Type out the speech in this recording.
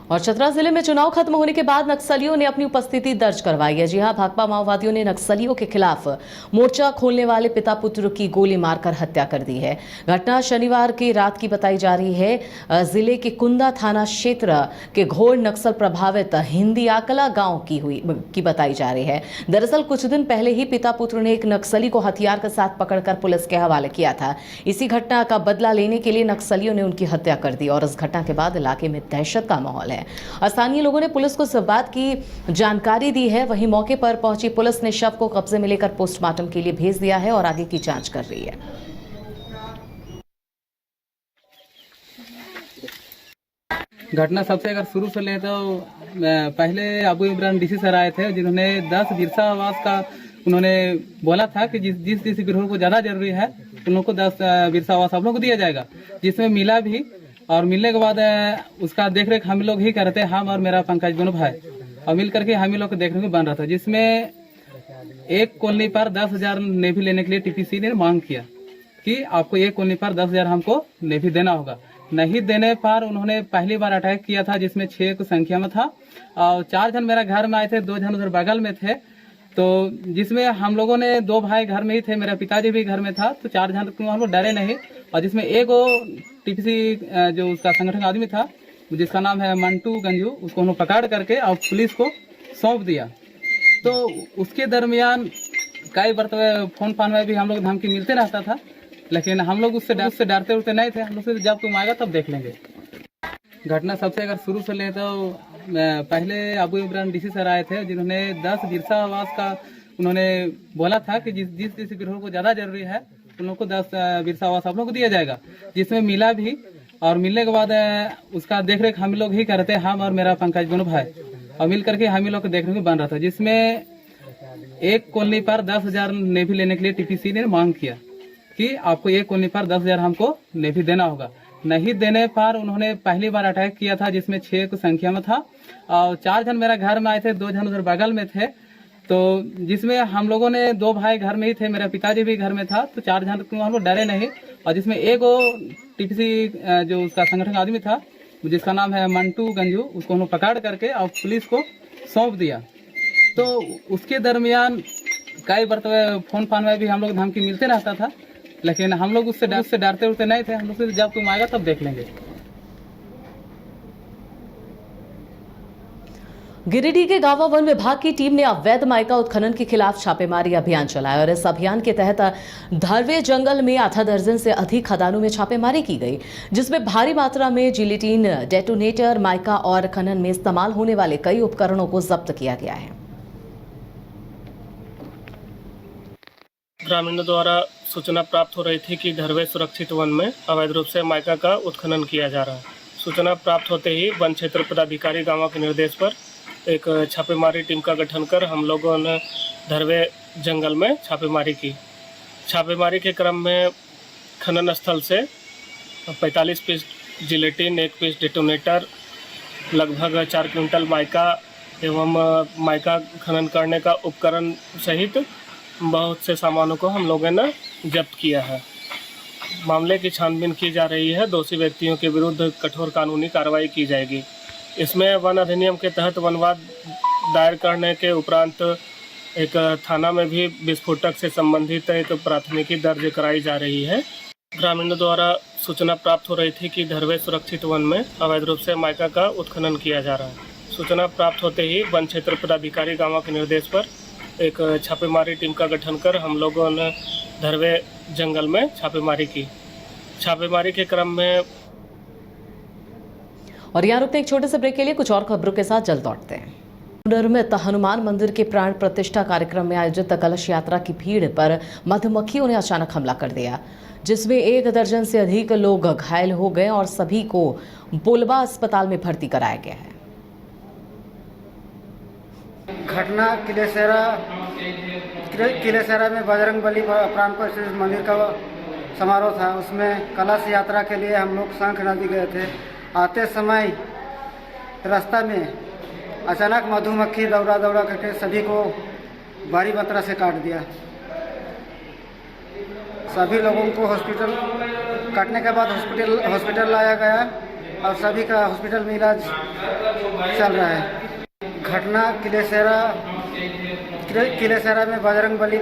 और चतरा जिले में चुनाव खत्म होने के बाद नक्सलियों ने अपनी उपस्थिति दर्ज करवाई है। जी हां, भाकपा माओवादियों ने नक्सलियों के खिलाफ मोर्चा खोलने वाले पिता पुत्र की गोली मारकर हत्या कर दी है। घटना शनिवार की रात की बताई जा रही है। जिले के कुंदा थाना क्षेत्र के घोर नक्सल प्रभावित हिंदी आकला गांव की बताई जा रही है। दरअसल कुछ दिन पहले ही पिता पुत्र ने एक नक्सली को हथियार के साथ पकड़कर पुलिस के हवाले किया था। इसी घटना का बदला लेने के लिए नक्सलियों ने उनकी हत्या कर दी और इस घटना के बाद इलाके में दहशत का माहौल है। स्थानीय लोगों ने पुलिस को इस बात की जानकारी दी है। वहीं मौके पर पहुंची पुलिस ने शव को कब्जे में लेकर पोस्टमार्टम के लिए भेज दिया है और आगे की जांच कर रही है। घटना सबसे अगर शुरू से ले तो पहले अबू इमरान डीसी सर आए थे, जिन्होंने 10 बिरसा आवास का उन्होंने बोला था कि जिस गिरोह को ज्यादा जरूरी है उन लोगों को 10 बिरसा आवास आप लोग को दिया जाएगा, जिसमें मिला भी। और मिलने के बाद उसका देख रेख हम लोग ही कर रहे थे, हम और मेरा पंकज दोनों भाई, और मिल करके हम ही लोग को देखने को बन रहा था। जिसमें एक कॉलोनी पर 10,000 नेफी लेने के लिए टीपीसी ने मांग किया कि आपको एक कॉलोनी पर 10,000 हमको नेफी देना होगा। नहीं देने पर उन्होंने पहली बार अटैक किया था, जिसमें 6 की संख्या में था और 4 जन मेरा घर में आए थे, 2 जन उधर बगल में थे। तो जिसमें हम लोगों ने 2 भाई घर में ही थे, मेरा पिताजी भी घर में था, तो 4 जन हम लोग डरे नहीं। और जिसमें एक टीपीसी जो उसका संगठन आदमी था, जिसका नाम है मंटू गंजू, उसको हम लोग पकड़ करके और पुलिस को सौंप दिया। तो उसके दरमियान कई बार फोन फान में भी हम लोग धमकी मिलते रहता था, लेकिन हम लोग उससे डरते उड़ते नहीं थे। हम लोग से जब तुम आएगा तब देख लेंगे। घटना सबसे अगर शुरू से ले तो पहले अबू इमरान डीसी सर आए थे, जिन्होंने 10 बिरसा आवास का उन्होंने बोला था कि जिस गिरोह को ज्यादा जरूरी है उन लोगों को 10 बिरसा आवास आप लोग को दिया जाएगा, जिसमें मिला भी। और मिलने के बाद उसका देख रेख हम लोग ही कर रहे थे, हम और मेरा पंकज दोनों भाई, और मिल करके हम ही लोग को देखने को बन रहा था। जिसमें एक कॉलोनी पर 10,000 नेफी लेने के लिए टीपीसी ने मांग किया कि आपको एक कॉलोनी पर 10,000 हमको नेफी देना होगा। नहीं देने पर उन्होंने पहली बार अटैक किया था, जिसमें 6 की संख्या में था और 4 जन मेरा घर में आए थे, 2 जन उधर बगल में थे। तो जिसमें हम लोगों ने 2 भाई घर में ही थे, मेरा पिताजी भी घर में था, तो 4 जन हम लोग डरे नहीं। और जिसमें एक टीपीसी जो उसका संगठन आदमी था, जिसका नाम है मंटू गंजू, उसको हम लोग पकड़ करके और पुलिस को सौंप दिया। तो उसके दरमियान कई बार फोन फान में भी हम लोग धमकी मिलते रहता था, लेकिन हम लोग उससे डरते उड़ते नहीं थे। हम लोग से जब तुम आएगा तब देख लेंगे। गिरिडीह के गावा वन विभाग की टीम ने अवैध माइका उत्खनन के खिलाफ छापेमारी अभियान चलाया और इस अभियान के तहत धरवे जंगल में आधा दर्जन से अधिक खदानों में छापेमारी की गई, जिसमें भारी मात्रा में जिलेटिन, डेटोनेटर, माइका और खनन में इस्तेमाल होने वाले कई उपकरणों को जब्त किया गया है। ग्रामीणों द्वारा सूचना प्राप्त हो रही थी कि धरवे सुरक्षित वन में अवैध रूप से माइका का उत्खनन किया जा रहा है। सूचना प्राप्त होते ही वन क्षेत्र पदाधिकारी गांव के निर्देश पर एक छापेमारी टीम का गठन कर हम लोगों ने धरवे जंगल में छापेमारी की। छापेमारी के क्रम में खनन स्थल से 45 पीस जिलेटिन, 1 पीस डेटोनेटर, लगभग 4 क्विंटल माइका एवं माइका खनन करने का उपकरण सहित बहुत से सामानों को हम लोगों ने जब्त किया है। मामले की छानबीन की जा रही है। दोषी व्यक्तियों के विरुद्ध कठोर कानूनी कार्रवाई की जाएगी। इसमें वन अधिनियम के तहत वनवाद दायर करने के उपरांत एक थाना में भी विस्फोटक से संबंधित एक प्राथमिकी दर्ज कराई जा रही है। ग्रामीणों द्वारा सूचना प्राप्त हो रही थी कि धरवे सुरक्षित वन में अवैध रूप से माइका का उत्खनन किया जा रहा है। सूचना प्राप्त होते ही वन क्षेत्र पदाधिकारी गांव के निर्देश पर एक छापेमारी टीम का गठन कर हम लोगों ने धरवे जंगल में छापेमारी की। छापेमारी के क्रम में और यहाँ रुकते एक छोटे से ब्रेक के लिए कुछ और खबरों के साथ जल्द लौटते हैं। निर्मित हनुमान मंदिर के प्राण प्रतिष्ठा कार्यक्रम में आयोजित कलश यात्रा की भीड़ पर मधुमक्खियों ने अचानक हमला कर दिया, जिसमें 1 दर्जन से अधिक लोग घायल हो गए और सभी को बोलबा अस्पताल में भर्ती कराया गया है। घटना किलेसरा में बजरंगबली प्राण प्रतिष्ठा मंदिर का समारोह था। उसमें कलश यात्रा के लिए हम लोग शंख नदी गए थे। आते समय रास्ता में अचानक मधुमक्खी दौड़ा करके सभी को भारी मात्रा से काट दिया। सभी लोगों को हॉस्पिटल काटने के बाद हॉस्पिटल लाया गया। और सभी का हॉस्पिटल में इलाज चल रहा है। घटना किलेसरा में बजरंग बली